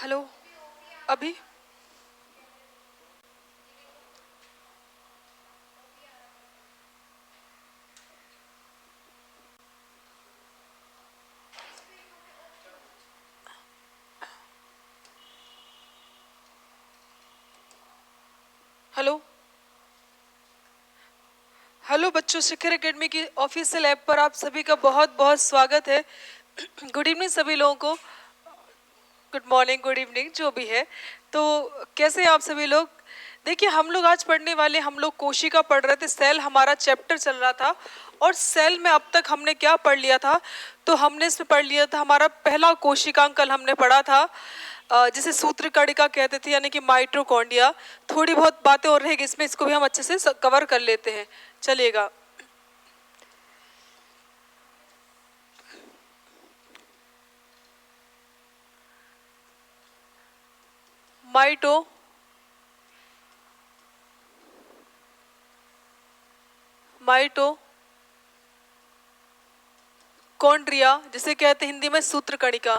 Hello. अभी hello. Hello बच्चों, शिखर academy की ऑफिशियल ऐप पर आप सभी का बहुत बहुत स्वागत है। गुड इवनिंग सभी लोगों को। गुड मॉर्निंग, गुड इवनिंग, जो भी है। तो कैसे हैं आप सभी लोग? देखिए, हम लोग आज पढ़ने वाले, हम लोग कोशिका पढ़ रहे थे, सेल हमारा चैप्टर चल रहा था। और सेल में अब तक हमने क्या पढ़ लिया था? तो हमने इसमें पढ़ लिया था हमारा पहला कोशिकांग, कल हमने पढ़ा था जिसे सूत्र कणिका कहते थे, यानी कि माइटोकॉन्ड्रिया। थोड़ी बहुत बातें और रहेगी इसमें, इसको भी हम अच्छे से कवर कर लेते हैं, चलिएगा। माइटो माइटो कॉन्ड्रिया, जिसे कहते हैं हिंदी में सूत्र कणिका।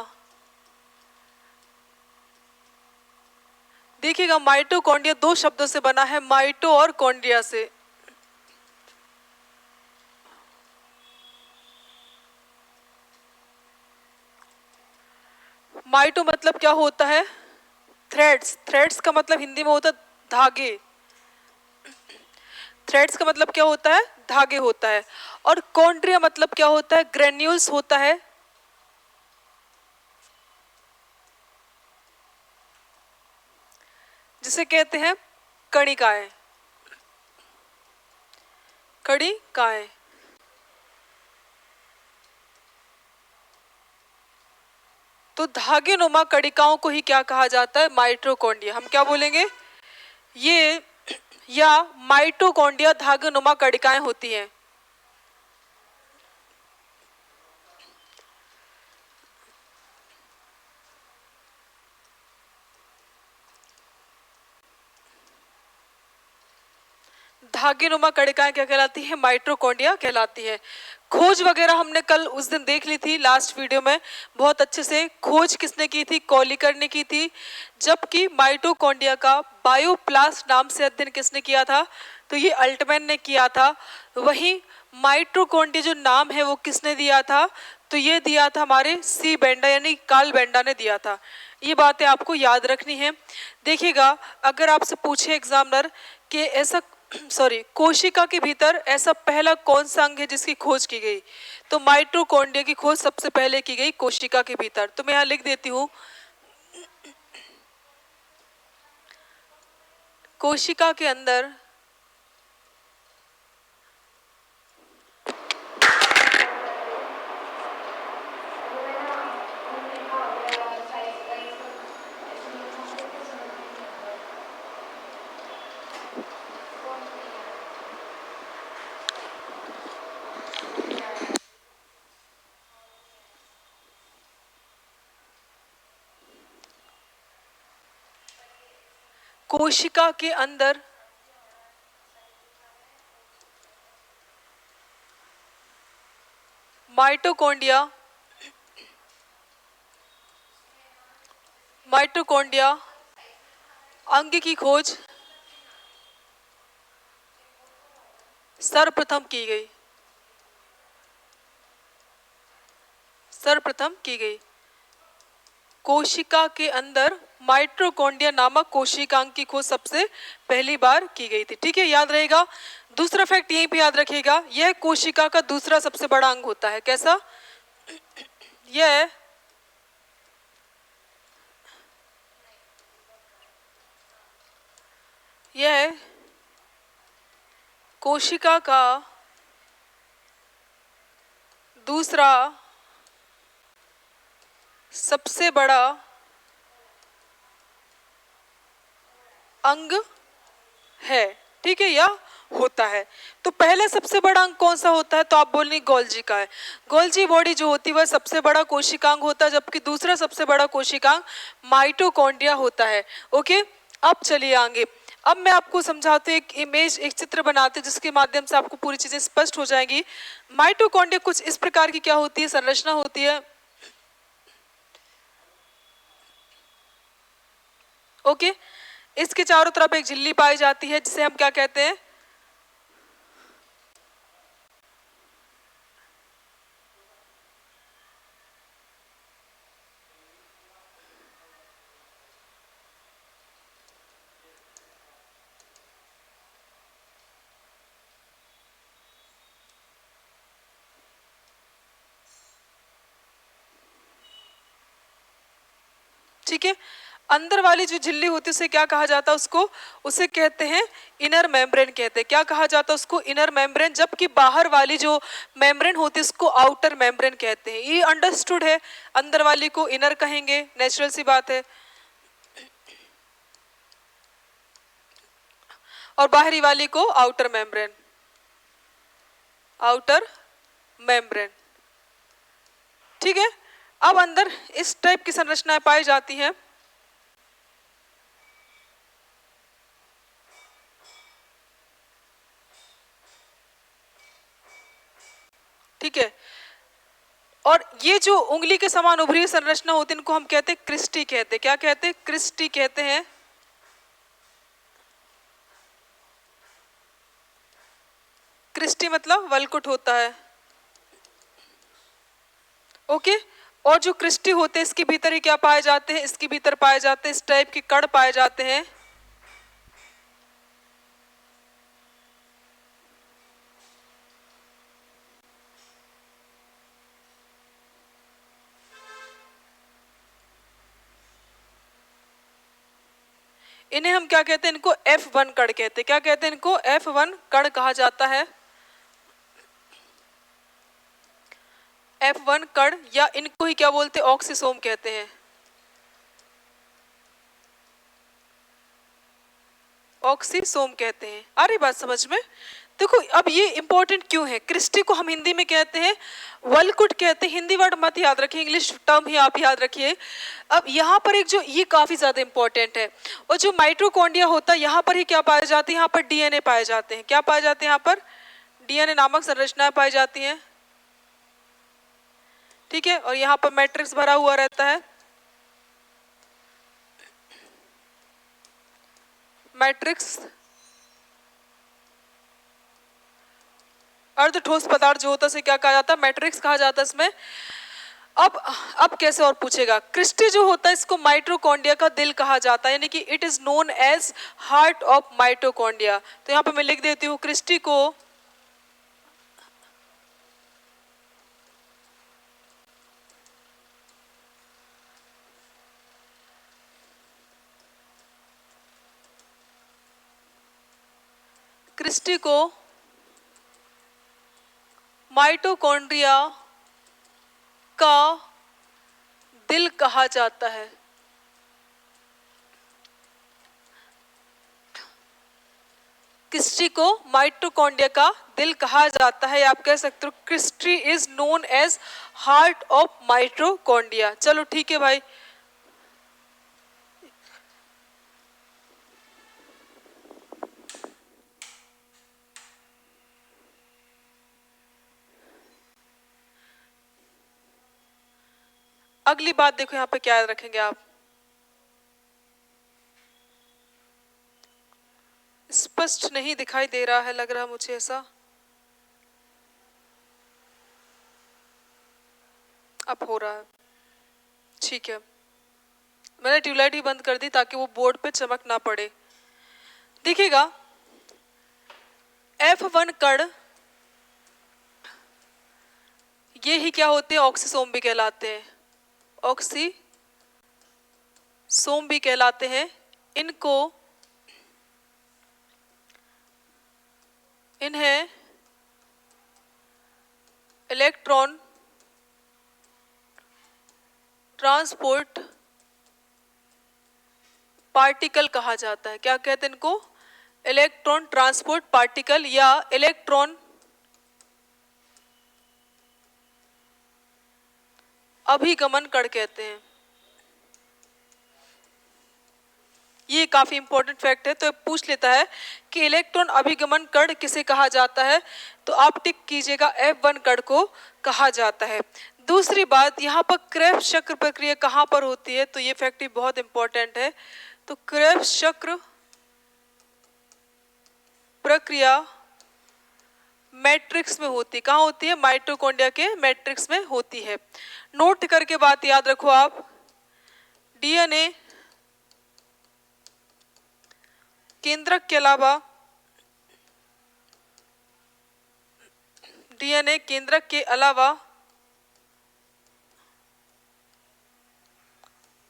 देखिएगा, माइटोकॉन्ड्रिया दो शब्दों से बना है, माइटो और कॉन्ड्रिया से। माइटो मतलब क्या होता है? थ्रेड्स। थ्रेड्स का मतलब हिंदी में होता है धागे। थ्रेड्स का मतलब क्या होता है? धागे होता है। और कॉन्ड्रिया मतलब क्या होता है? ग्रेन्यूल्स होता है। जिसे कहते हैं कणिकाएं। कणिकाएं। तो धागेनुमा कणिकाओं को ही क्या कहा जाता है? माइटोकॉन्ड्रिया। हम क्या बोलेंगे? ये या माइटोकॉन्ड्रिया धागेनुमा कणिकाएं होती हैं। धागेनुमा कणिकाएं क्या कहलाती है? माइटोकॉन्ड्रिया कहलाती है। खोज वगैरह हमने कल उस दिन देख ली थी, लास्ट वीडियो में बहुत अच्छे से। खोज किसने की थी? कॉलिकर ने की थी। जबकि माइटोकॉन्ड्रिया का बायोप्लास्ट नाम से अध्ययन किसने किया था? तो ये अल्टमैन ने किया था। वहीं माइटोकॉन्ड्रिया जो नाम है वो किसने दिया था? तो ये दिया था हमारे सी बेंडा, यानी कार्ल बेंडा ने दिया था। ये बातें आपको याद रखनी है। देखिएगा, अगर आपसे पूछे एग्जामिनर कि ऐसा कोशिका के भीतर ऐसा पहला कौन सा अंग है जिसकी खोज की गई, तो माइटोकॉन्ड्रिया की खोज सबसे पहले की गई कोशिका के भीतर। तो मैं यहाँ लिख देती हूँ, कोशिका के अंदर कोशिका के अंदर माइटोकॉन्ड्रिया माइटोकॉन्ड्रिया अंग की खोज सर्वप्रथम की गई। सर्वप्रथम की गई। कोशिका के अंदर माइटोकॉन्ड्रिया नामक कोशिकांग की खोज सबसे पहली बार की गई थी। ठीक है, याद रहेगा। दूसरा फैक्ट यहीं पे याद रखिएगा, यह कोशिका का दूसरा सबसे बड़ा अंग होता है। कैसा? यह यह कोशिका का दूसरा सबसे बड़ा अंग है। ठीक है, या होता है। तो पहले सबसे बड़ा अंग कौन सा होता है? तो आप बोलेंगे गोल्जी का है। गोल्जी बॉडी जो होती है वह सबसे बड़ा कोशिकांग होता है, जबकि दूसरा सबसे बड़ा कोशिकांग माइटोकॉन्ड्रिया होता है। ओके, अब चलिए आगे। अब मैं आपको समझाती हूँ, एक इमेज, एक चित्र बनाते हैं जिसके माध्यम से आपको पूरी चीजें स्पष्ट हो जाएंगी। माइटोकॉन्ड्रिया कुछ इस प्रकार की क्या होती है? संरचना होती है। ओके, इसके चारों तरफ एक झिल्ली पाई जाती है जिसे हम क्या कहते हैं? ठीक है, अंदर वाली जो झिल्ली होती है उसे क्या कहा जाता है? उसको उसे कहते हैं इनर मेम्ब्रेन कहते हैं। क्या कहा जाता है उसको? Inner membrane. जबकि बाहर वाली जो मेम्ब्रेन होती है उसको आउटर मेम्ब्रेन कहते हैं। ये अंडरस्टूड है, अंदर वाली को इनर कहेंगे, नेचुरल सी बात है, और बाहरी वाली को आउटर मेम्ब्रेन, आउटर मेम्ब्रेन। ठीक है, अब अंदर इस टाइप की संरचनाएं पाई जाती हैं। ठीक है, और ये जो उंगली के समान उभरी संरचना होती है इनको हम कहते हैं क्रिस्टी कहते हैं। क्या कहते हैं? क्रिस्टी कहते हैं। क्रिस्टी मतलब वलकुट होता है। ओके, और जो क्रिस्टी होते हैं इसके भीतर ही क्या पाए जाते हैं? इसके भीतर पाए जाते हैं इस टाइप के कण पाए जाते हैं। इन्हें हम क्या कहते हैं? इनको F1 कण कहते हैं। क्या कहते हैं इनको? F1 कण कहा जाता है। F1 कण, या इनको ही क्या बोलते हैं? ऑक्सीसोम कहते हैं। ऑक्सीसोम कहते हैं। आ रही बात समझ में? देखो अब ये इंपॉर्टेंट क्यों है? क्रिस्टी को हम हिंदी में कहते हैं वलकुट कहते हैं। हिंदी वर्ड मत याद रखिए, इंग्लिश टर्म ही आप याद रखिए। अब यहाँ पर एक जो ये काफी ज्यादा इंपॉर्टेंट है, और जो माइटोकॉन्ड्रिया होता है यहाँ पर ही क्या पाए जाते हैं? यहाँ पर डीएनए पाए जाते हैं। क्या पाए जाते हैं? यहाँ पर डीएनए नामक संरचनाएं पाई जाती हैं। ठीक है, और यहाँ पर मैट्रिक्स भरा हुआ रहता है। मैट्रिक्स अर्ध ठोस पदार्थ जो होता है उसे क्या कहा जाता है? मैट्रिक्स कहा जाता है इसमें। अब कैसे और पूछेगा? क्रिस्टी जो होता है इसको माइटोकॉन्ड्रिया का दिल कहा जाता है, यानी कि it is known as heart of mitochondria. तो यहाँ पे मैं लिख देती हूँ क्रिस्टी को माइटोकॉन्ड्रिया का दिल कहा जाता है। क्रिस्टी को माइटोकॉन्ड्रिया का दिल कहा जाता है, आप कह सकते हो cristae is known as heart of mitochondria. चलो ठीक है भाई, अगली बात देखो यहाँ पे क्या याद रखेंगे आप? स्पष्ट नहीं दिखाई दे रहा है, लग रहा मुझे ऐसा। अब हो रहा है, ठीक है। मैंने ट्यूबलाइट ही बंद कर दी ताकि वो बोर्ड पे चमक ना पड़े। देखिएगा F1 कण ये ही क्या होते हैं? ऑक्सीसोम भी कहलाते हैं। ऑक्सीसोम भी कहलाते हैं। इन्हें इलेक्ट्रॉन ट्रांसपोर्ट पार्टिकल कहा जाता है। क्या कहते हैं इनको? इलेक्ट्रॉन ट्रांसपोर्ट पार्टिकल या इलेक्ट्रॉन अभिगमन कण कहते हैं। ये काफी इंपॉर्टेंट फैक्ट है, तो पूछ लेता है कि इलेक्ट्रॉन अभिगमन कण किसे कहा जाता है, तो आप टिक कीजिएगा F1 कण को कहा जाता है। दूसरी बात, यहाँ पर क्रेब्स चक्र प्रक्रिया कहाँ पर होती है, तो ये फैक्ट भी बहुत इंपॉर्टेंट है। तो क्रेब्स चक्र प्रक्रिया मैट्रिक्स में होती है। कहाँ होती है? माइटोकॉन्ड्रिया के मैट्रिक्स में होती है। नोट करके बात याद रखो आप, डीएनए केंद्रक के अलावा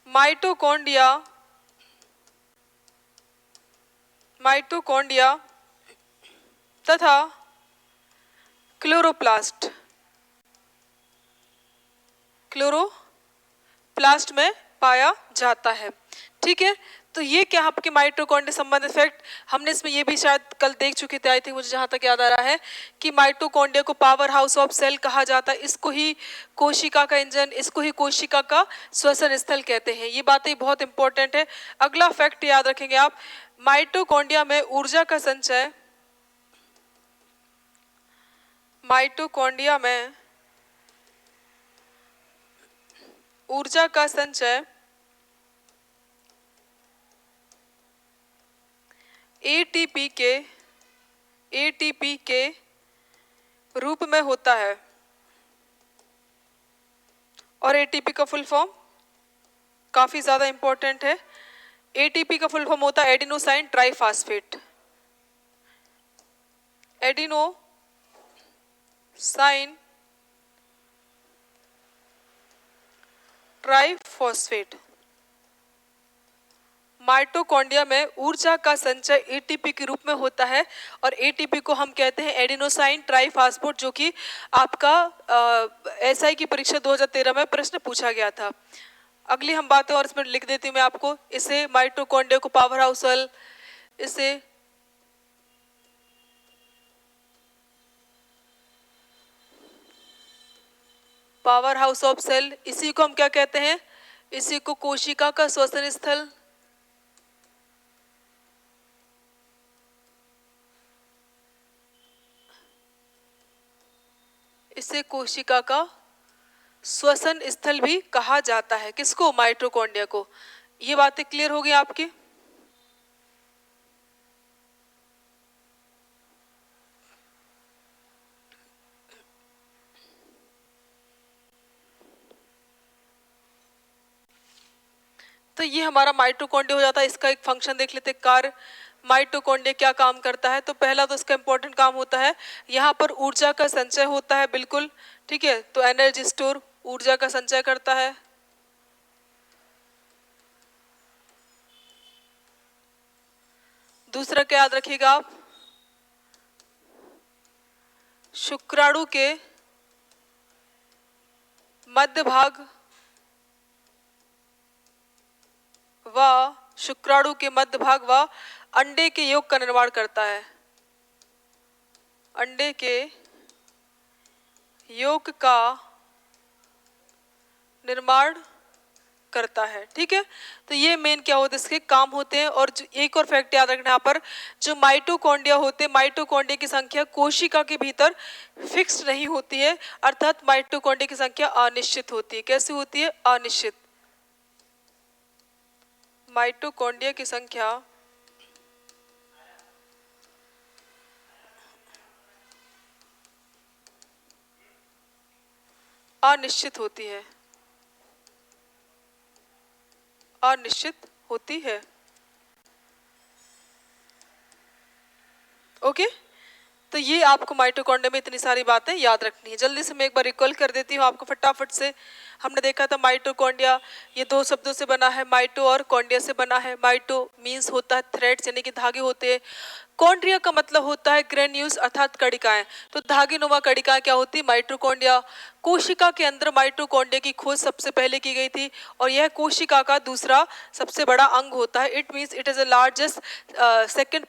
माइटोकॉन्ड्रिया तथा क्लोरोप्लास्ट में पाया जाता है। ठीक है, तो ये क्या आपके माइटोकॉन्ड्रिया संबंधित फैक्ट। हमने इसमें ये भी शायद कल देख चुके थे, आई थिंक, मुझे जहां तक याद आ रहा है कि माइटोकॉन्ड्रिया को पावर हाउस ऑफ सेल कहा जाता है। इसको ही कोशिका का इंजन, इसको ही कोशिका का श्वसन स्थल कहते हैं। ये बातें बहुत इंपॉर्टेंट है। अगला फैक्ट याद रखेंगे आप, माइटोकॉन्ड्रिया में ऊर्जा का संचय एटीपी के रूप में होता है। और एटीपी का फुल फॉर्म काफी ज्यादा इंपॉर्टेंट है। एटीपी का फुल फॉर्म होता है adenosine triphosphate. Adenosine triphosphate. Mitochondria में ऊर्जा का संचय एटीपी के रूप में होता है और एटीपी को हम कहते हैं एडिनोसाइन ट्राइफॉस्फेट, जो कि आपका एसआई की परीक्षा 2013 में प्रश्न पूछा गया था। अगली हम बातें और इसमें लिख देती हूँ मैं आपको। इसे माइटोकॉन्ड्रिया को पावर हाउस सेल, इसे पावर हाउस ऑफ सेल, इसी को हम क्या कहते हैं? इसी को कोशिका का श्वसन स्थल, इसे कोशिका का श्वसन स्थल भी कहा जाता है। किसको? माइटोकॉन्ड्रिया को। ये बातें क्लियर हो गई आपकी? तो ये हमारा माइटोकॉन्ड्रिया हो जाता है। इसका एक फंक्शन देख लेते हैं, कार्य। माइटोकॉन्ड्रिया क्या काम करता है? तो पहला तो इसका इंपॉर्टेंट काम होता है, यहाँ पर ऊर्जा का संचय होता है। बिल्कुल ठीक है, तो एनर्जी स्टोर, ऊर्जा का संचय करता है। दूसरा क्या याद रखिएगा आप, शुक्राणु के मध्य भाग व अंडे के योग का निर्माण करता है। अंडे के योग का निर्माण करता है। ठीक है, तो ये मेन क्या होते हैं, इसके काम होते हैं। और एक और फैक्ट याद रखना यहाँ पर, जो माइटोकॉन्ड्रिया होते हैं, माइटोकॉन्ड्रिया की संख्या कोशिका के भीतर फिक्स्ड नहीं होती है, अर्थात माइटोकॉन्ड्रिया की संख्या अनिश्चित होती है। कैसी होती है? अनिश्चित। माइटोकॉन्ड्रिया की संख्या अनिश्चित होती है, ओके। तो ये आपको माइटोकॉन्ड्रिया में इतनी सारी बातें याद रखनी है। जल्दी से मैं एक बार रिकॉल कर देती हूँ आपको फटाफट से। हमने देखा था माइटोकॉन्ड्रिया ये दो शब्दों से बना है, माइटो और कॉन्ड्रिया से बना है। माइटो मीन्स होता है थ्रेड्स, यानी कि धागे होते हैं। कॉन्ड्रिया का मतलब होता है ग्रेन्यूल्स अर्थात कणिकाएं। तो धागेनुमा कणिकाएं क्या होती है? माइटोकॉन्ड्रिया। कोशिका के अंदर माइटोकॉन्ड्रिया की खोज सबसे पहले की गई थी और यह कोशिका का दूसरा सबसे बड़ा अंग होता है। It means it is largest second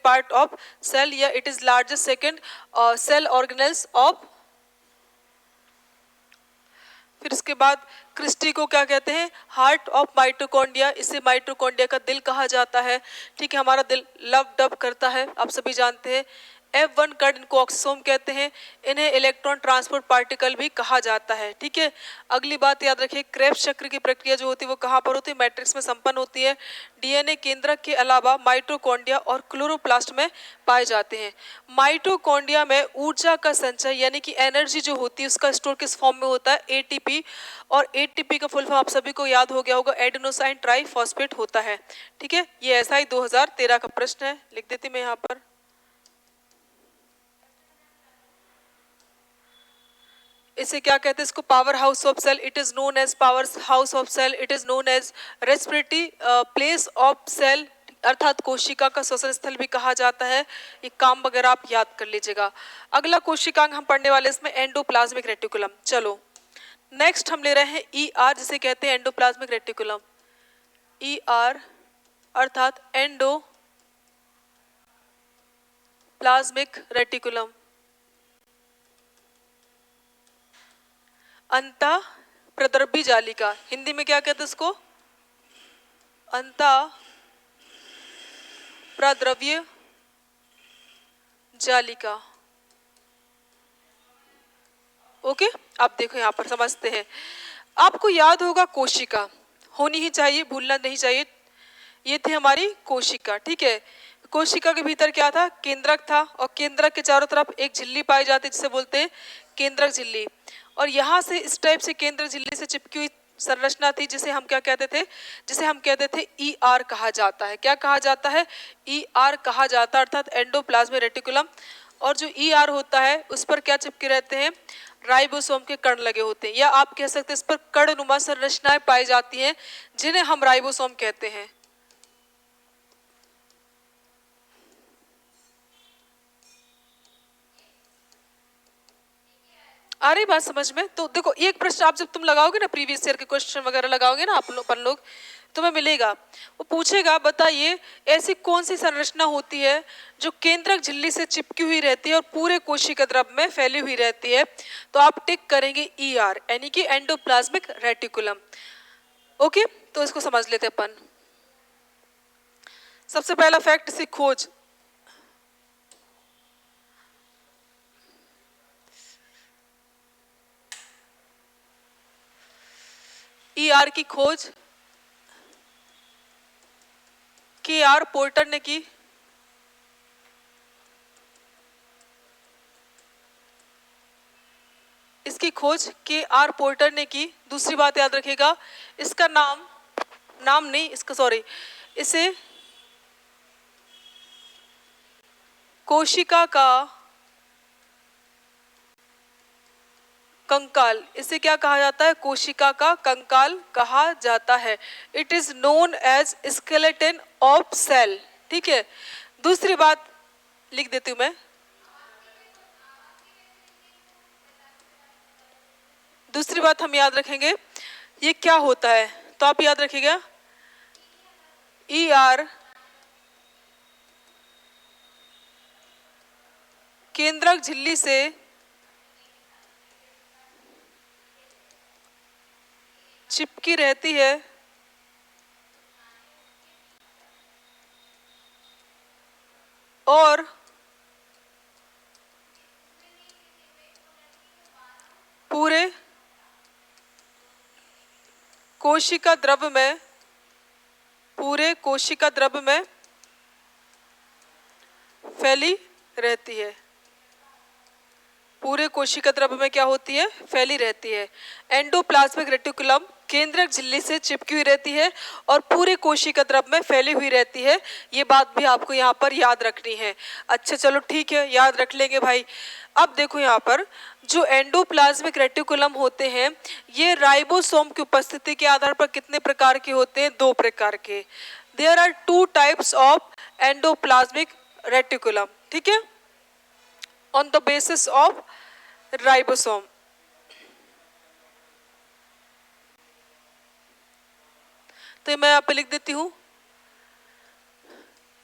part of cell, या it is largest second cell organelles of. फिर इसके बाद क्रिस्टी को क्या कहते हैं? Heart of mitochondria. इसे माइटोकॉन्ड्रिया का दिल कहा जाता है। ठीक है, हमारा दिल लव डब करता है, आप सभी जानते हैं। F1 कण इनको ऑक्सीसोम कहते हैं। इन्हें इलेक्ट्रॉन ट्रांसपोर्ट पार्टिकल भी कहा जाता है। ठीक है, अगली बात याद रखिए, क्रेब्स चक्र की प्रक्रिया जो होती है वो कहाँ पर होती है? मैट्रिक्स में संपन्न होती है। डीएनए केंद्रक के अलावा माइटोकॉन्ड्रिया और क्लोरोप्लास्ट में पाए जाते हैं। माइटोकॉन्ड्रिया में ऊर्जा का संचय यानी कि एनर्जी जो होती है उसका स्टोर किस फॉर्म में होता है? एटीपी। और एटीपी का फुल फॉर्म आप सभी को याद हो गया होगा, एडेनोसाइन ट्राइफॉस्फेट होता है। ठीक है, ये एसआई 2013 का प्रश्न है, लिख देती मैं यहाँ पर। इसे क्या कहते हैं? इसको powerhouse of cell, it is known as powerhouse of cell, it is known as respiratory place of cell, अर्थात कोशिका का श्वसन स्थल भी कहा जाता है। ये काम वगैरह आप याद कर लीजिएगा। अगला कोशिकांग हम पढ़ने वाले इसमें एंडोप्लाज्मिक रेटिकुलम। चलो नेक्स्ट हम ले रहे हैं ई आर, जिसे कहते हैं एंडोप्लाज्मिक रेटिकुलम। ई आर अर्थात एंडो प्लाज्मिक रेटिकुलम। अंतः प्रद्रव्य जालिका, हिंदी में क्या कहते हैं इसको? अंतः प्रद्रव्य जालिका। ओके, आप देखो यहाँ पर समझते हैं। आपको याद होगा कोशिका होनी ही चाहिए, भूलना नहीं चाहिए। ये थी हमारी कोशिका। ठीक है, कोशिका के भीतर क्या था? केंद्रक था, और केंद्रक के चारों तरफ एक झिल्ली पाई जाती है जिसे बोलते हैं केंद्रक झिल्ली। और यहाँ से इस टाइप से केंद्रक झिल्ली से चिपकी हुई संरचना थी जिसे हम क्या कहते थे? जिसे हम कहते थे ई आर कहा जाता है। क्या कहा जाता है? ई आर कहा जाता है, अर्थात एंडोप्लाज्मिक रेटिकुलम। और जो ई आर होता है उस पर क्या चिपके रहते हैं? राइबोसोम के कण लगे होते हैं, या आप कह सकते हैं इस पर कणनुमा संरचनाएं पाई जाती हैं जिन्हें हम राइबोसोम कहते हैं। आ रही बात समझ में? तो देखो, एक प्रश्न आप जब तुम लगाओगे ना, प्रीवियस ईयर के क्वेश्चन वगैरह लगाओगे ना अपन लोग, तुम्हें मिलेगा, वो पूछेगा बताइए ऐसी कौन सी संरचना होती है जो केंद्रक झिल्ली से चिपकी हुई रहती है और पूरे कोशिका द्रव में फैली हुई रहती है। तो आप टिक करेंगे ई आर, यानी कि एंडोप्लाज्मिक रेटिकुलम। ओके, तो इसको समझ लेते अपन। सबसे पहला फैक्ट से खोज। ई आर की खोज के आर पोर्टर ने की। इसकी खोज के आर पोर्टर ने की। दूसरी बात याद रखिएगा, इसका नाम नहीं, इसका सॉरी, इसे कोशिका का कंकाल, इसे क्या कहा जाता है? कोशिका का कंकाल कहा जाता है। It is known as skeleton of cell. ठीक है, दूसरी बात लिख देती हूं मैं। दूसरी बात हम याद रखेंगे, ये क्या होता है? तो आप याद रखिएगा, ई आर केंद्रक झिल्ली से चिपकी रहती है और पूरे कोशिका द्रव में फैली रहती है। पूरे कोशिका द्रव में क्या होती है? फैली रहती है। एंडोप्लाज्मिक रेटिकुलम केंद्रक झिल्ली से चिपकी हुई रहती है और पूरे कोशिका द्रव में फैली हुई रहती है। ये बात भी आपको यहाँ पर याद रखनी है। अच्छा चलो ठीक है, याद रख लेंगे भाई। अब देखो यहाँ पर जो एंडोप्लाज्मिक रेटिकुलम होते हैं ये राइबोसोम की उपस्थिति के आधार पर कितने प्रकार के होते हैं? 2 प्रकार के। There are 2 types of endoplasmic reticulum. ठीक है, on the basis of ribosome. तो मैं यहाँ पे लिख देती हूं,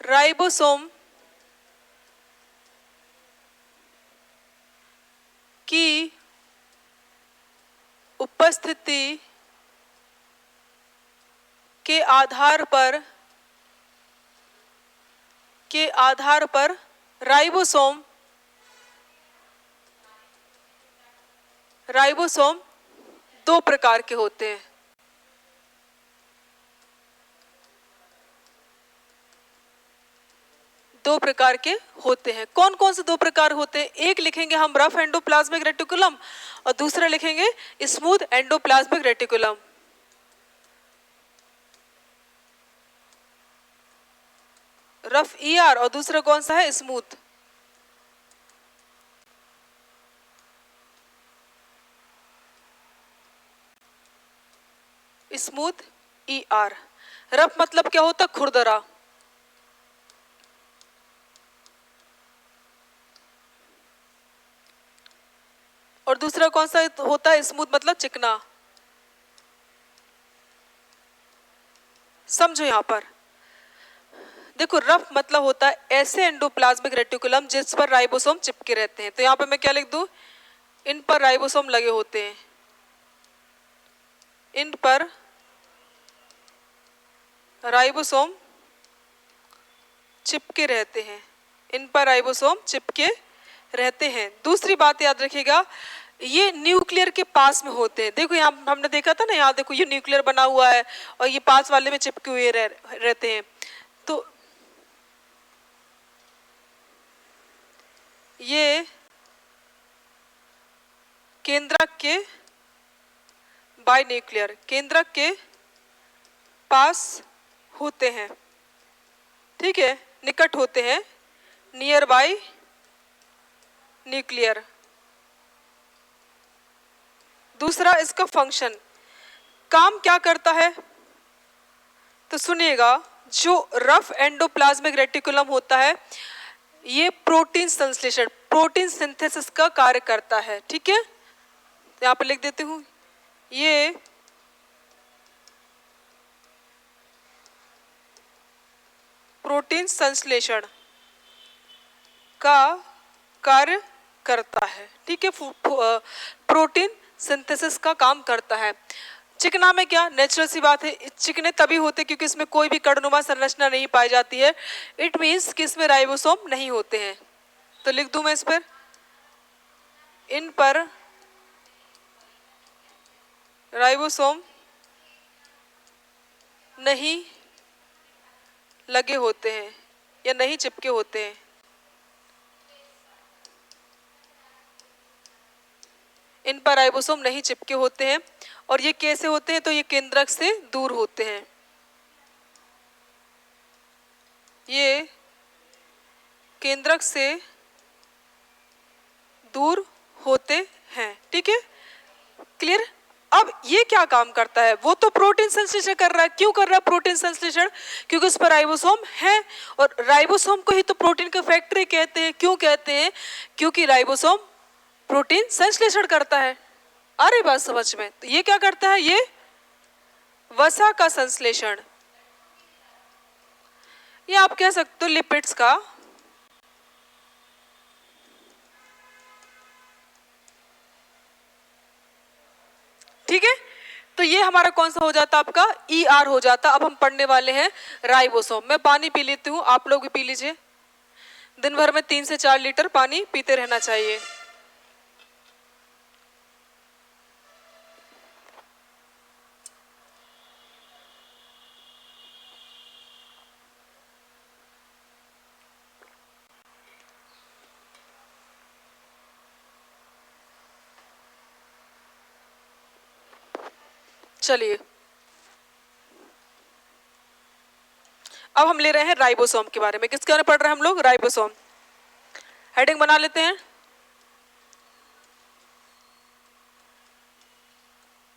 राइबोसोम की उपस्थिति के आधार पर राइबोसोम राइबोसोम दो प्रकार के होते हैं। दो प्रकार के होते हैं। कौन कौन से दो प्रकार होते हैं? एक लिखेंगे हम रफ एंडोप्लाज्मिक रेटिकुलम और दूसरा लिखेंगे smooth endoplasmic reticulum. Rough ER और दूसरा कौन सा है? स्मूथ। Smooth ER. रफ मतलब क्या होता? खुरदरा। और दूसरा कौन सा होता है? स्मूथ मतलब चिकना। समझो यहां पर देखो, रफ मतलब होता है ऐसे एंडोप्लाज्मिक रेटिकुलम जिस पर राइबोसोम चिपके रहते हैं। तो यहां पर मैं क्या लिख दूं? इन पर राइबोसोम लगे होते हैं। इन पर राइबोसोम चिपके रहते हैं। इन पर राइबोसोम चिपके रहते हैं। दूसरी बात याद रखिएगा, ये न्यूक्लियर के पास में होते हैं। देखो यहाँ हमने देखा था ना, यहाँ देखो ये न्यूक्लियर बना हुआ है और ये पास वाले में चिपके हुए रहते हैं। तो ये केंद्रक के बाइन्यूक्लियर केंद्रक के पास होते हैं। ठीक है, निकट होते हैं, नियर बाय न्यूक्लियर। दूसरा इसका फंक्शन, काम क्या करता है? तो सुनिएगा, जो रफ एंडोप्लाज्मिक रेटिकुलम होता है ये प्रोटीन संश्लेषण, प्रोटीन सिंथेसिस का कार्य करता है। ठीक है, यहां पर लिख देती हूं, ये प्रोटीन संश्लेषण का कार्य करता है। ठीक है, प्रोटीन सिंथेसिस का काम करता है। चिकना में क्या? नेचुरल सी बात है, चिकने तभी होते क्योंकि इसमें कोई भी कड़नुमा संरचना नहीं पाई जाती है। इट मीन्स कि इसमें राइबोसोम नहीं होते हैं। तो लिख दूं मैं इस पर, इन पर राइबोसोम नहीं लगे होते हैं या नहीं चिपके होते हैं। इन पर राइबोसोम नहीं चिपके होते हैं। और ये कैसे होते हैं? तो ये केंद्रक से दूर होते हैं। ये केंद्रक से दूर होते हैं। ठीक है, क्लियर? अब ये क्या काम करता है? वो तो प्रोटीन संश्लेषण कर रहा है। क्यों कर रहा है प्रोटीन संश्लेषण? क्योंकि उस पर राइबोसोम है, और राइबोसोम को ही तो प्रोटीन का फैक्ट्री कहते हैं। क्यों कहते हैं? क्योंकि राइबोसोम प्रोटीन संश्लेषण करता है। आ रही बात समझ में? तो ये क्या करता है? ये वसा का संश्लेषण, ये आप कह सकते हो लिपिड्स का ठीक है। तो ये हमारा कौन सा हो जाता? आपका ER हो जाता। अब हम पढ़ने वाले हैं राइबोसोम। मैं पानी पी लेती हूँ, आप लोग भी पी लीजिए। दिन भर में 3 से 4 लीटर पानी पीते रहना चाहिए। चलिए, अब हम ले रहे हैं राइबोसोम के बारे में। किसके बारे में पढ़ रहे हैं हम लोग? राइबोसोम। हेडिंग बना लेते हैं,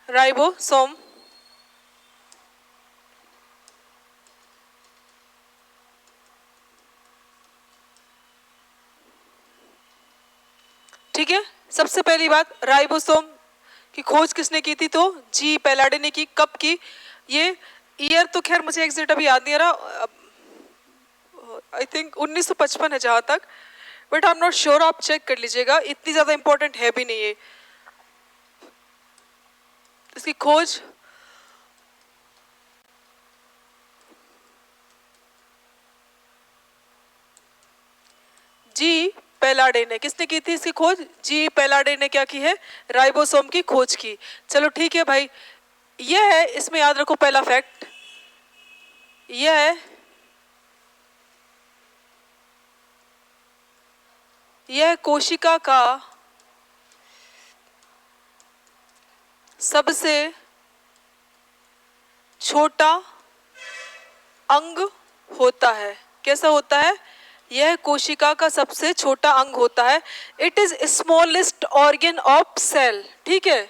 राइबोसोम। ठीक है, सबसे पहली बात, राइबोसोम की खोज किसने की थी? तो जी पैलाडे ने की। कब की? ये ईयर तो खैर मुझे एग्जैक्ट अभी याद नहीं आ रहा, आई थिंक 1955 है जहां तक, but I am not sure, आप चेक कर लीजिएगा। इतनी ज्यादा इंपॉर्टेंट है भी नहीं है इसकी खोज। जी पेलाडे ने, किसने की थी इसकी खोज? जी पेलाडे ने क्या की है? राइबोसोम की खोज की। चलो ठीक है भाई, यह है, इसमें याद रखो पहला फैक्ट यह है, यह कोशिका का सबसे छोटा अंग होता है। कैसा होता है? यह कोशिका का सबसे छोटा अंग होता है। It is smallest organ of cell. ठीक है,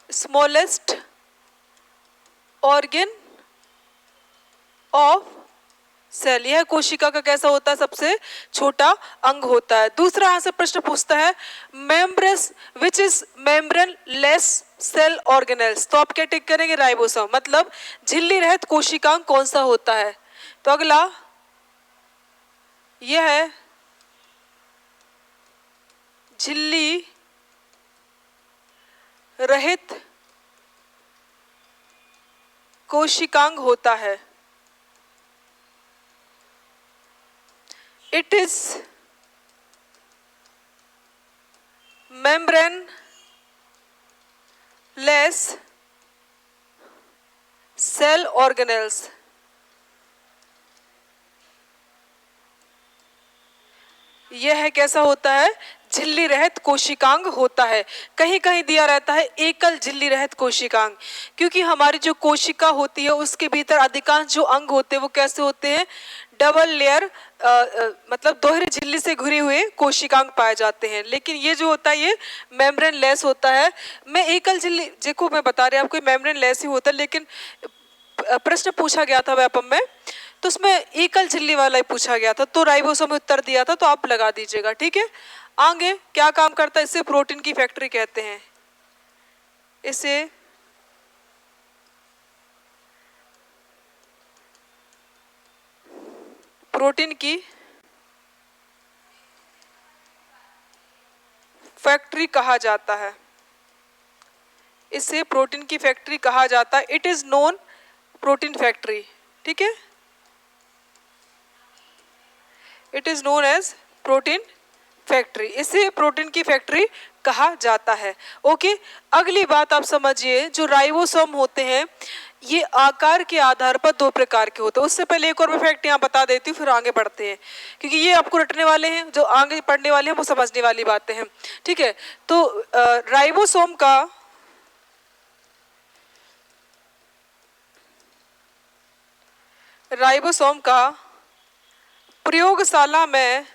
स्मॉलेस्ट ऑर्गन ऑफ सेल, यह कोशिका का कैसा होता है? सबसे छोटा अंग होता है। दूसरा यहां से प्रश्न पूछता है membranes which is membrane less cell organelles. तो आप क्या टिक करेंगे? राइबोसोम। मतलब झिल्ली रहित कोशिकांग कौन सा होता है? तो अगला यह है झिल्ली रहित कोशिकांग होता है। It is membrane less cell organelles. यह कैसा होता है? झिल्ली रहित कोशिकांग होता है। कहीं कहीं दिया रहता है एकल झिल्ली रहित कोशिकांग, क्योंकि हमारी जो कोशिका होती है उसके भीतर अधिकांश जो अंग होते हैं वो कैसे होते हैं? डबल लेयर, मतलब दोहरी झिल्ली से घिरे हुए कोशिकांग पाए जाते हैं। लेकिन ये जो होता है ये मेम्ब्रेन लेस होता है। मैं एकल झिल्ली, देखो मैं बता रही हूँ आपको मेम्ब्रेन लेस ही होता है, लेकिन प्रश्न पूछा गया था वेपम में तो उसमें एकल झिल्ली वाला ही पूछा गया था, तो राइबोसोम में उत्तर दिया था, तो आप लगा दीजिएगा। ठीक है, आगे क्या काम करता है? इसे प्रोटीन की फैक्ट्री कहते हैं। इसे प्रोटीन की फैक्ट्री कहा जाता है। इसे प्रोटीन की फैक्ट्री कहा जाता है। It is known protein factory. ठीक है, it is known as protein factory. इसे प्रोटीन की फैक्ट्री कहा जाता है। ओके, अगली बात आप समझिए, जो राइबोसोम होते हैं ये आकार के आधार पर दो प्रकार के होते हैं। उससे पहले एक और मैं फैक्ट यहाँ बता देती हूँ, फिर आगे बढ़ते हैं, क्योंकि ये आपको रटने वाले हैं, जो आगे पढ़ने वाले हैं वो समझने वाली बातें हैं। ठीक है, तो राइबोसोम का प्रयोगशाला में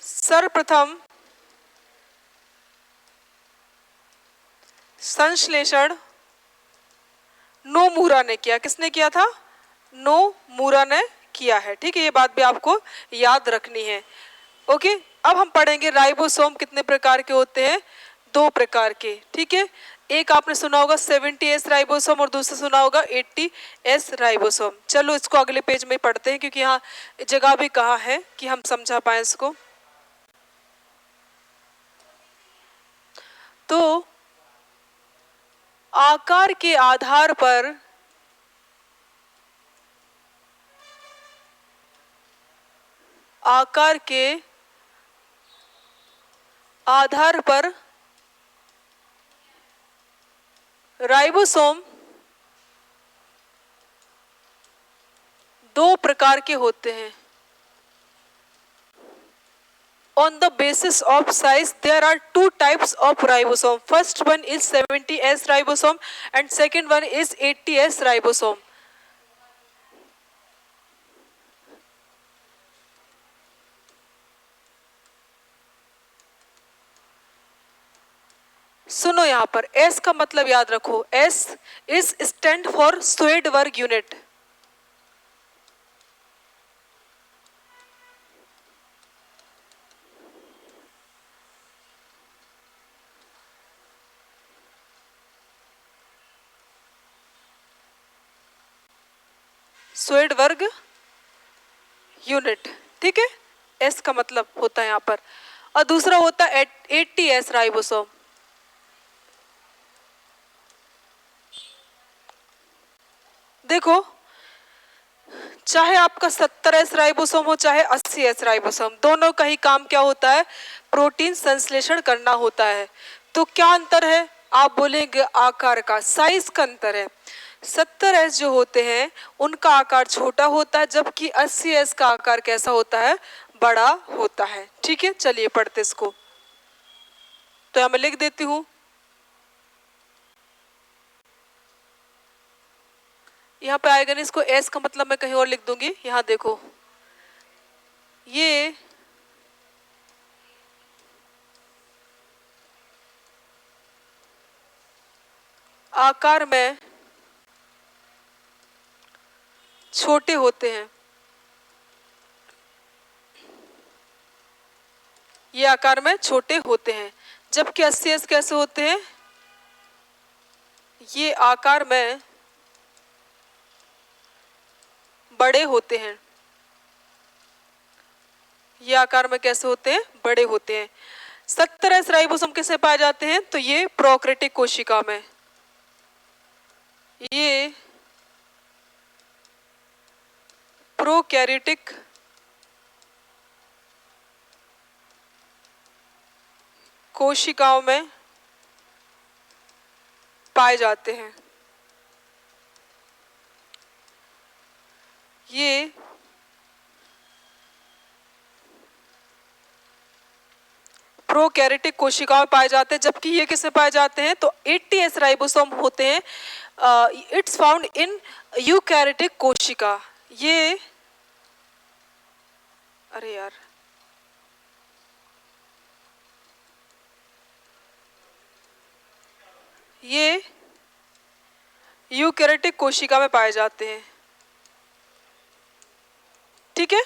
सर्वप्रथम संश्लेषण नोमुरा ने किया। किसने किया था? नोमुरा ने किया है। ठीक है, ये बात भी आपको याद रखनी है। ओके, अब हम पढ़ेंगे राइबोसोम कितने प्रकार के होते हैं? दो प्रकार के। ठीक है, एक आपने सुना होगा 70S राइबोसोम और दूसरा सुना होगा 80S राइबोसोम। चलो इसको अगले पेज में पढ़ते हैं, क्योंकि यहाँ जगह भी कहाँ है कि हम समझा पाए इसको। तो आकार के आधार पर राइबोसोम दो प्रकार के होते हैं। On the basis of size, there are two types of ribosome. First one is 70S ribosome and second one is 80S ribosome. सुनो यहाँ पर S का मतलब याद रखो, S is stand for Swedberg unit. Svedberg unit. ठीक है, S का मतलब होता है यहाँ पर। और दूसरा होता है 80S राइबोसोम। देखो चाहे आपका 70S राइबोसोम हो चाहे 80S राइबोसोम, दोनों का ही काम क्या होता है, प्रोटीन संश्लेषण करना होता है। तो क्या अंतर है, आप बोलेंगे आकार का, साइज का अंतर है। 70S जो होते हैं उनका आकार छोटा होता है, जबकि 80S का आकार कैसा होता है, बड़ा होता है। ठीक है, चलिए पढ़ते इसको। तो यहाँ मैं लिख देती हूँ, यहाँ पे आएगा नहीं, इसको एस का मतलब मैं कहीं और लिख दूंगी। यहाँ देखो, ये आकार में छोटे होते हैं, ये आकार में छोटे होते हैं, जबकि 80S कैसे होते हैं, ये आकार में बड़े होते हैं। ये आकार में कैसे होते हैं, बड़े होते हैं। 70S राइबोसोम किसमें पाए जाते हैं, तो ये प्रोकैरियोटिक कोशिका में, ये प्रोकैरियोटिक कोशिकाओं में पाए जाते हैं। ये प्रोकैरियोटिक कोशिकाओं में पाए जाते हैं, जबकि ये किसमें पाए जाते हैं, तो 80S राइबोसोम होते हैं, इट्स फाउंड इन यूकैरियोटिक कोशिका। ये अरे यार, ये यूकैरियोटिक कोशिका में पाए जाते हैं। ठीक है,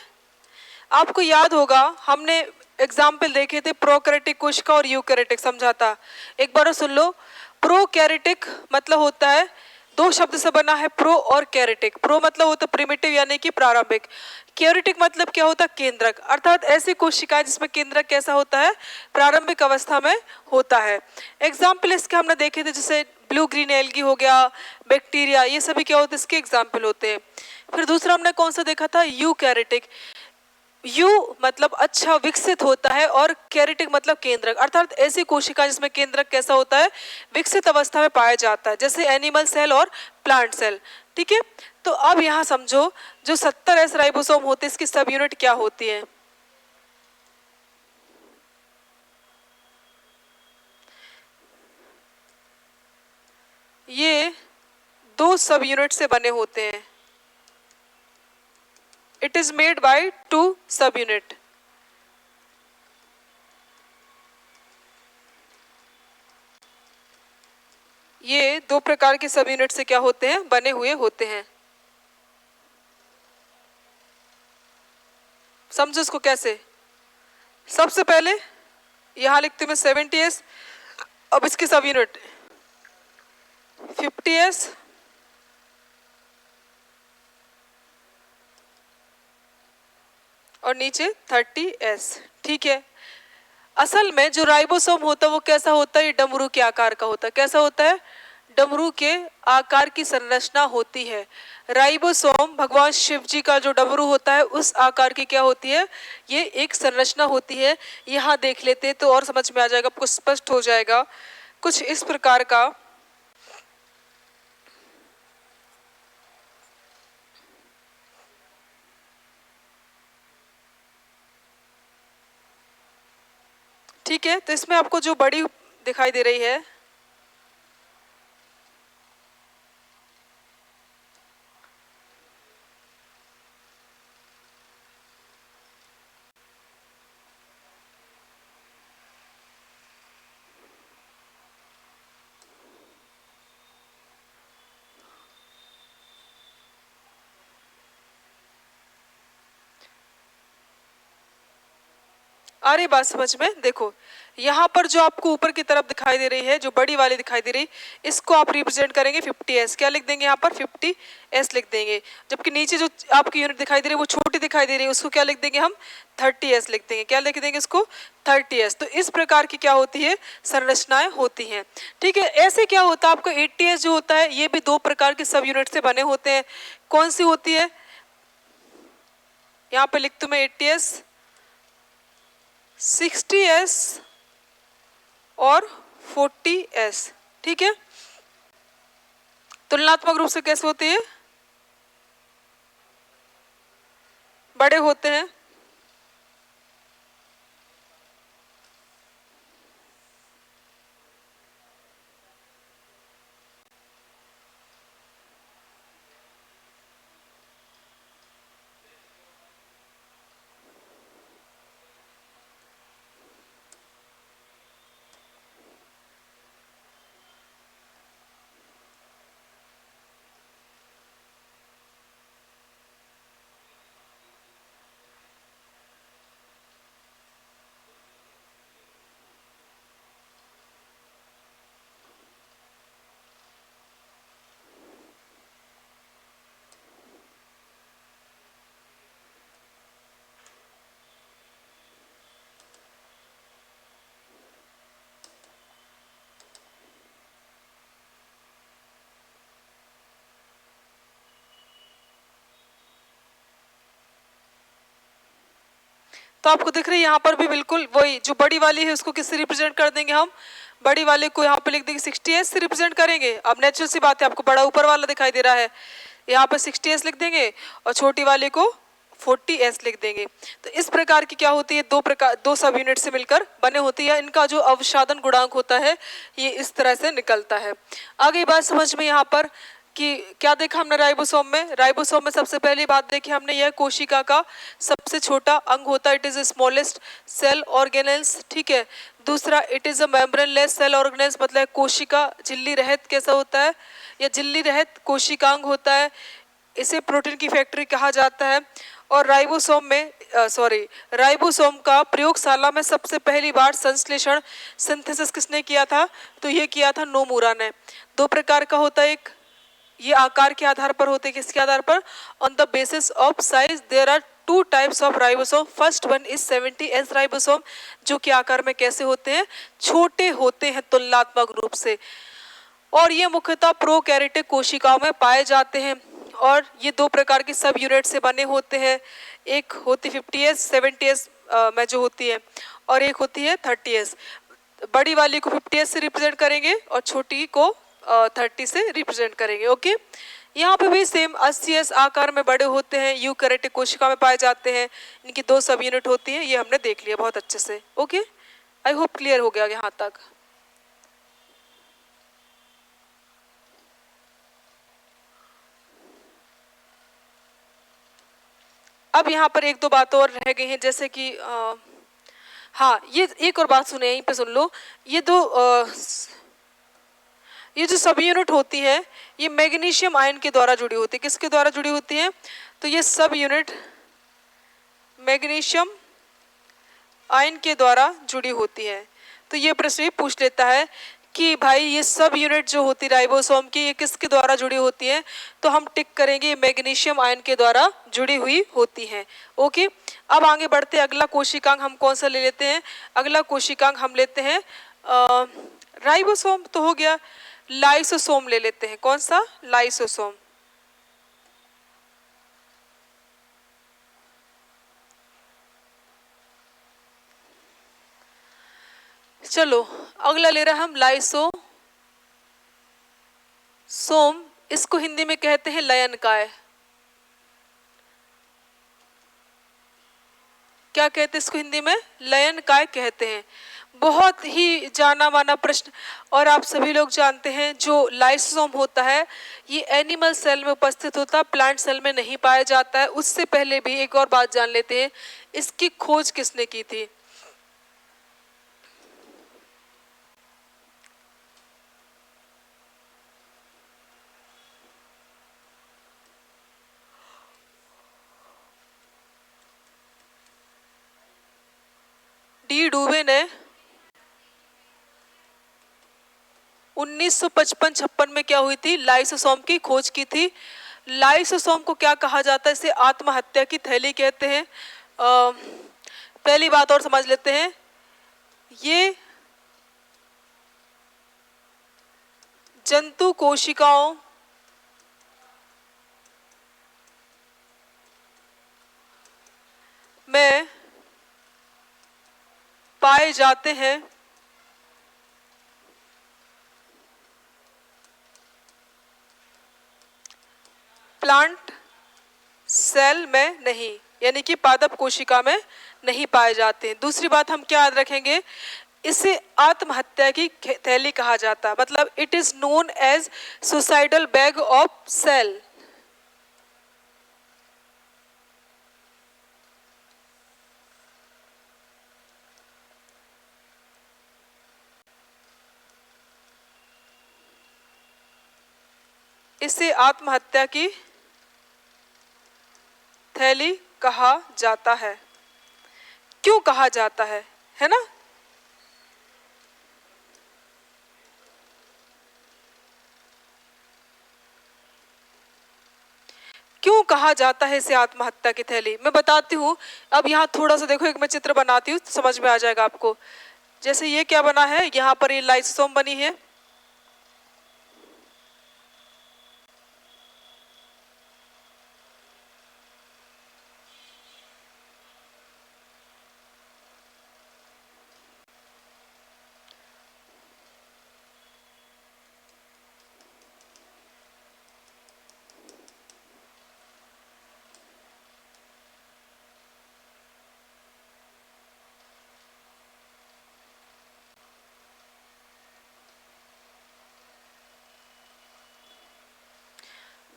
आपको याद होगा हमने एग्जाम्पल देखे थे, प्रोकैरियोटिक कोशिका और यूकैरियोटिक समझा था। एक बार सुन लो, प्रोकैरियोटिक मतलब होता है, दो शब्द से बना है, प्रो और कैरियोटिक। प्रो मतलब होता है प्रिमिटिव यानी कि प्रारंभिक, कैरियोटिक मतलब क्या होता है, केंद्रक, अर्थात ऐसी कोशिका जिसमें केंद्रक कैसा होता है, प्रारंभिक अवस्था में होता है। एग्जाम्पल इसके हमने देखे थे, जैसे ब्लू ग्रीन एल्गी हो गया, बैक्टीरिया, ये सभी क्या होते हैं, इसके एग्जाम्पल होते हैं। फिर दूसरा हमने कौन सा देखा था, यूकैरियोटिक। यू मतलब अच्छा विकसित होता है और कैरियोटिक मतलब केंद्रक, अर्थात ऐसी कोशिका जिसमें केंद्रक कैसा होता है, विकसित अवस्था में पाया जाता है, जैसे एनिमल सेल और प्लांट सेल। ठीक है, तो अब यहां समझो, जो 70S राइबोसोम होते हैं, इसकी सब यूनिट क्या होती है। ये दो सब यूनिट से बने होते हैं, इट इज मेड बाय 2 सब यूनिट। ये दो प्रकार के सब यूनिट से क्या होते हैं, बने हुए होते हैं। समझो इसको कैसे, सबसे पहले यहां लिखते हैं 70S, अब इसके सब यूनिट 50S, और नीचे 30S। ठीक है, असल में जो राइबोसोम होता है वो कैसा होता है, ये डमरू के आकार का होता है। कैसा होता है, डमरू के आकार की संरचना होती है। राइबोसोम भगवान शिव जी का जो डमरू होता है उस आकार की क्या होती है, ये एक संरचना होती है। यहाँ देख लेते हैं तो और समझ में आ जाएगा, आपको स्पष्ट हो जाएगा। कुछ इस प्रकार का ठीक है, तो इसमें आपको जो बड़ी दिखाई दे रही है, आ रही बात समझ में। देखो यहाँ पर जो आपको ऊपर की तरफ दिखाई दे रही है, जो बड़ी वाली दिखाई दे रही, इसको आप रिप्रेजेंट करेंगे 50S। क्या लिख देंगे यहाँ पर, 50S लिख देंगे। जबकि नीचे जो आपकी यूनिट दिखाई दे रही है वो छोटी दिखाई दे रही है, उसको क्या लिख देंगे हम, 30S लिख देंगे। क्या लिख देंगे इसको, 30S। तो इस प्रकार की क्या होती है, संरचनाएं होती हैं। ठीक है, ऐसे क्या होता है, आपको 80S जो होता है ये भी दो प्रकार के सब यूनिट से बने होते हैं। कौन सी होती है, यहाँ पे लिखती हूँ मैं 80s, 60s और 40s। ठीक है, तुलनात्मक रूप से कैसे होती है, बड़े होते हैं। तो आपको दिख रही है यहाँ पर भी बिल्कुल वही, जो बड़ी वाली है उसको किससे रिप्रेजेंट कर देंगे हम, बड़ी वाले को यहाँ पे लिख देंगे 60s से रिप्रेजेंट करेंगे। अब नेचुरल सी बात है, आपको बड़ा ऊपर वाला दिखाई दे रहा है, यहाँ पर 60s लिख देंगे और छोटी वाले को 40s लिख देंगे। तो इस प्रकार की क्या होती है, दो सब यूनिट से मिलकर बने होती है। इनका जो अवसादन गुणांक होता है ये इस तरह से निकलता है। आगे बात समझ में यहाँ पर कि क्या देखा हमने राइबोसोम में, राइबोसोम में सबसे पहली बात देखी हमने, यह कोशिका का सबसे छोटा अंग होता है, it is smallest cell organelles. ठीक है, दूसरा it is a membraneless cell organelles, मतलब कोशिका झिल्ली रहित कैसा होता है, या झिल्ली रहित कोशिकांग होता है, इसे प्रोटीन की फैक्ट्री कहा जाता है। और राइबोसोम में राइबोसोम का प्रयोगशाला में सबसे पहली बार संश्लेषण सिंथेसिस किसने किया था, तो ये किया था नोमुरा ने। दो प्रकार का होता है, एक ये आकार के आधार पर होते हैं, किसके आधार पर, on the basis of size there are two types of ribosome, first one is 70s ribosome, जो कि आकार में कैसे होते हैं, छोटे होते हैं तुलनात्मक रूप से, और ये मुख्यतः प्रोकैरियोटिक कोशिकाओं में पाए जाते हैं। और ये दो प्रकार की सब यूनिट से बने होते हैं, एक होती 50s 70s में जो होती है, और एक होती है 30s। बड़ी वाली को 50s से रिप्रेजेंट करेंगे और छोटी को 30 से रिप्रेजेंट करेंगे। ओके, यहाँ पे भी सेम 80s आकार में बड़े होते हैं, यूकैरियोटिक कोशिका में पाए जाते हैं, इनकी दो सब यूनिट होती हैं, ये हमने देख लिया बहुत अच्छे से। ओके, आई होप क्लियर हो गया यहाँ तक। अब यहाँ पर एक दो बातें और रह गई हैं, जैसे कि हाँ, ये एक और बात सुने, यहीं पे सुन लो, ये जो सब यूनिट होती है ये मैग्नीशियम आयन के द्वारा जुड़ी होती है, किसके द्वारा जुड़ी होती है, तो ये सब यूनिट मैग्नीशियम आयन के द्वारा जुड़ी होती है। तो ये प्रश्न भी पूछ लेता है कि भाई ये सब यूनिट जो होती है राइबोसोम की, ये किसके द्वारा जुड़ी होती है, तो हम टिक करेंगे मैग्नीशियम आयन के द्वारा जुड़ी हुई होती हैं। ओके, अब आगे बढ़ते हैं, अगला कोशिकांग हम कौन सा ले लेते हैं, अगला कोशिकांग हम लेते हैं राइबोसोम तो हो गया, लाइसोसोम ले लेते हैं, कौन सा, लाइसोसोम। चलो अगला ले रहा हम लाइसोसोम, इसको हिंदी में कहते हैं लयनकाय। क्या कहते हैं इसको हिंदी में, लयनकाय कहते हैं। बहुत ही जाना माना प्रश्न, और आप सभी लोग जानते हैं जो लाइसोसोम होता है ये एनिमल सेल में उपस्थित होता है, प्लांट सेल में नहीं पाया जाता है। उससे पहले भी एक और बात जान लेते हैं, इसकी खोज किसने की थी, डी डुवे ने 1955-56 में क्या हुई थी, लाइसोसोम की खोज की थी। लाइसोसोम को क्या कहा जाता है, इसे आत्महत्या की थैली कहते हैं। पहली बात और समझ लेते हैं, ये जंतु कोशिकाओं पाए जाते हैं प्लांट सेल में नहीं, यानी कि पादप कोशिका में नहीं पाए जाते हैं। दूसरी बात हम क्या याद रखेंगे, इसे आत्महत्या की थैली कहा जाता है, मतलब it is known as suicidal bag of cell. इसे आत्महत्या की थैली कहा जाता है। क्यों कहा जाता है ना? क्यों कहा जाता है इसे आत्महत्या की थैली, मैं बताती हूँ। अब यहाँ थोड़ा सा देखो, एक मैं चित्र बनाती हूँ, समझ में आ जाएगा आपको। जैसे ये क्या बना है, यहाँ पर ये लाइसोसोम बनी है,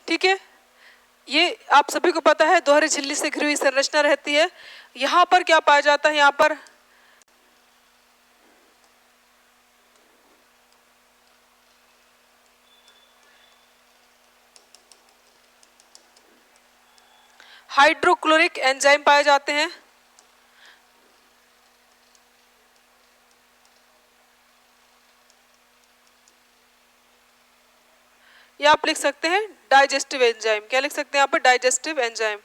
ठीक है। ये आप सभी को पता है, दोहरी झिल्ली से घिरी हुई संरचना रहती है। यहाँ पर क्या पाया जाता है, यहाँ पर हाइड्रोक्लोरिक एंजाइम पाए जाते हैं। या आप लिख सकते हैं डाइजेस्टिव एंजाइम। क्या लिख सकते हैं यहाँ पर, डाइजेस्टिव एंजाइम।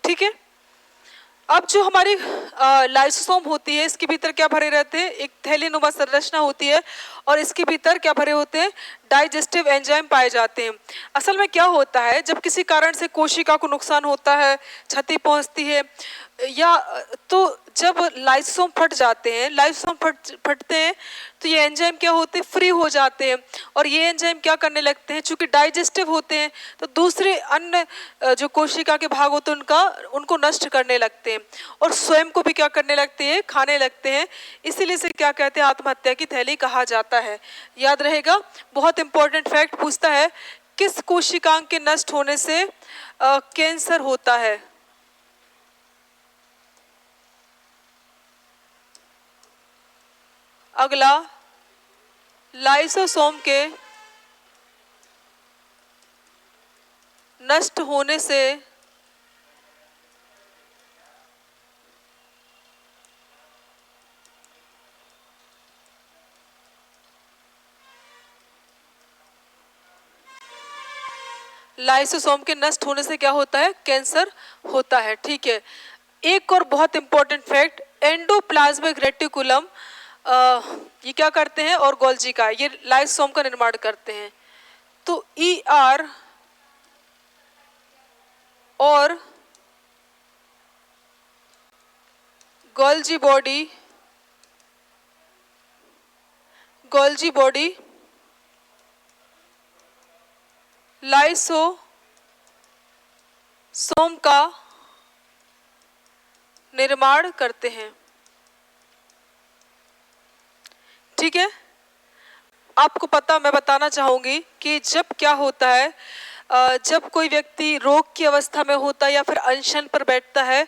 ठीक है। अब जो हमारी लाइसोसोम होती है, इसके भीतर क्या भरे रहते हैं, एक थैलीनुमा संरचना होती है, और इसके भीतर क्या भरे होते हैं, डाइजेस्टिव एंजाइम पाए जाते हैं। असल में क्या होता है, जब किसी कारण से कोशिका को नुकसान होता है, क्षति पहुंचती है, या तो जब लाइसोसोम फट जाते हैं, लाइसोसोम फटते हैं, तो ये एंजाइम क्या होते हैं, फ्री हो जाते हैं, और ये एंजाइम क्या करने लगते हैं, चूंकि डाइजेस्टिव होते हैं, तो दूसरे अन्य जो कोशिका के भाग होते हैं उनको नष्ट करने लगते हैं, और स्वयं को भी क्या करने लगते हैं, खाने लगते हैं। इसीलिए इसे क्या कहते हैं, आत्महत्या की थैली कहा जाता है। याद रहेगा, बहुत इंपॉर्टेंट फैक्ट पूछता है, किस कोशिकांग के नष्ट होने से कैंसर होता है। अगला, लाइसोसोम के नष्ट होने से लाइसोसोम के नष्ट होने से क्या होता है, कैंसर होता है। ठीक है। एक और बहुत इंपॉर्टेंट फैक्ट, एंडोप्लाज्मिक रेटिकुलम ये क्या करते हैं, और गोल्जी का, ये लाइसोसोम का निर्माण करते हैं। तो ER और गोल्जी बॉडी लाइसोसोम का निर्माण करते हैं। ठीक है। आपको पता, मैं बताना चाहूंगी कि जब क्या होता है, जब कोई व्यक्ति रोग की अवस्था में होता है या फिर अनशन पर बैठता है,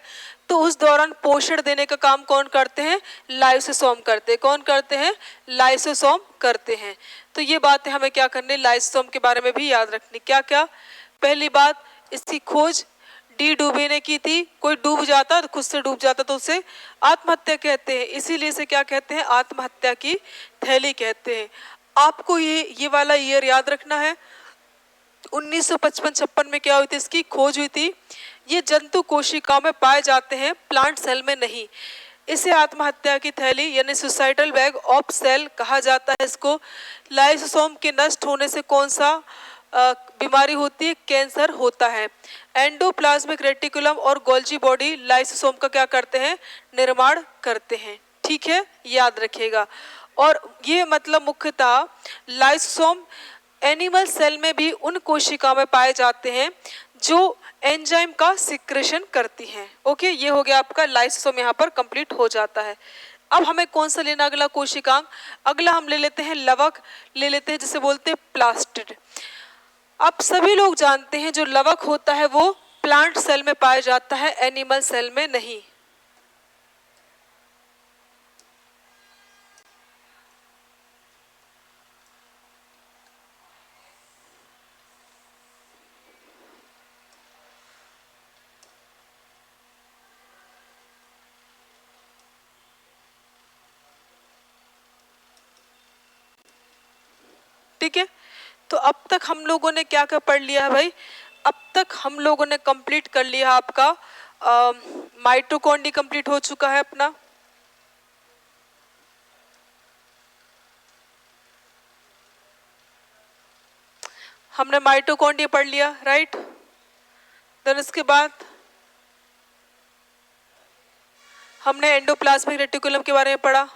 तो उस दौरान पोषण देने का काम कौन करते हैं, लाइसोसोम करते हैं। कौन करते हैं, लाइसोसोम करते हैं। तो ये बातें हमें क्या करनी, लाइसोसोम के बारे में भी याद रखनी। क्या क्या, पहली बात, इसकी खोज डी डूबे ने की थी। कोई डूब जाता, खुद से डूब जाता, तो उसे आत्महत्या कहते हैं, इसीलिए इसे क्या कहते हैं, आत्महत्या की थैली कहते हैं। आपको ये वाला ईयर याद रखना है। 1955-56 में क्या हुई थी, इसकी खोज हुई थी। ये जंतु कोशिकाओं में पाए जाते हैं, प्लांट सेल में नहीं। इसे आत्महत्या की थैली यानी सुसाइडल बैग ऑफ सेल कहा जाता है। इसको लाइसोसोम के नष्ट होने से कौन सा बीमारी होती है, कैंसर होता है। एंडोप्लाज्मिक रेटिकुलम और गोल्जी बॉडी लाइसोसोम का क्या करते हैं, निर्माण करते हैं। ठीक है, याद रखिएगा। और ये मतलब मुख्यतः लाइसोसोम एनिमल सेल में भी उन कोशिकाओं में पाए जाते हैं जो एंजाइम का सिक्रेशन करती हैं। ओके, ये हो गया आपका लाइसोसोम, यहाँ पर कंप्लीट हो जाता है। अब हमें कौन सा लेना अगला कोशिकांग, अगला हम ले लेते हैं लवक, ले लेते हैं जिसे बोलते हैं प्लास्टिड। अब सभी लोग जानते हैं जो लवक होता है वो प्लांट सेल में पाया जाता है, एनिमल सेल में नहीं। ठीक है, तो अब तक हम लोगों ने क्या क्या पढ़ लिया है भाई, अब तक हम लोगों ने कंप्लीट कर लिया आपका माइटोकॉन्ड्रिया कंप्लीट हो चुका है अपना। हमने माइटोकॉन्ड्रिया पढ़ लिया, राइट। देन इसके बाद हमने एंडोप्लाज्मिक रेटिकुलम के बारे में पढ़ा।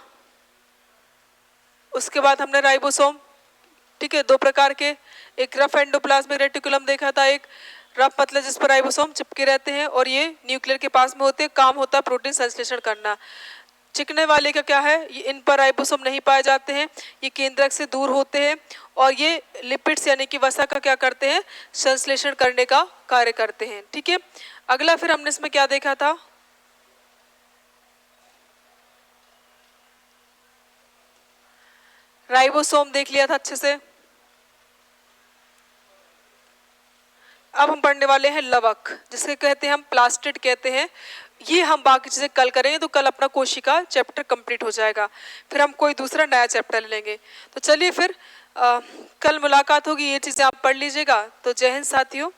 उसके बाद हमने राइबोसोम, ठीक है, दो प्रकार के, एक रफ एंडोप्लाज्मिक रेटिकुलम देखा था, एक रफ मतलब जिस पर राइबोसोम चिपके रहते हैं और ये न्यूक्लियर के पास में होते हैं, काम होता है प्रोटीन संश्लेषण करना। चिकने वाले का क्या है, ये इन पर राइबोसोम नहीं पाए जाते हैं, ये केंद्रक से दूर होते हैं और ये लिपिड्स यानी कि वसा का क्या करते हैं, संश्लेषण करने का कार्य करते हैं। ठीक है, अगला फिर हमने इसमें क्या देखा था, राइबोसोम देख लिया था अच्छे से। अब हम पढ़ने वाले हैं लवक, जिसे कहते हैं हम प्लास्टिड कहते हैं। ये हम बाकी चीजें कल करेंगे, तो कल अपना कोशिका चैप्टर कंप्लीट हो जाएगा, फिर हम कोई दूसरा नया चैप्टर लेंगे। तो चलिए फिर कल मुलाकात होगी, ये चीजें आप पढ़ लीजिएगा। तो जय हिंद साथियों।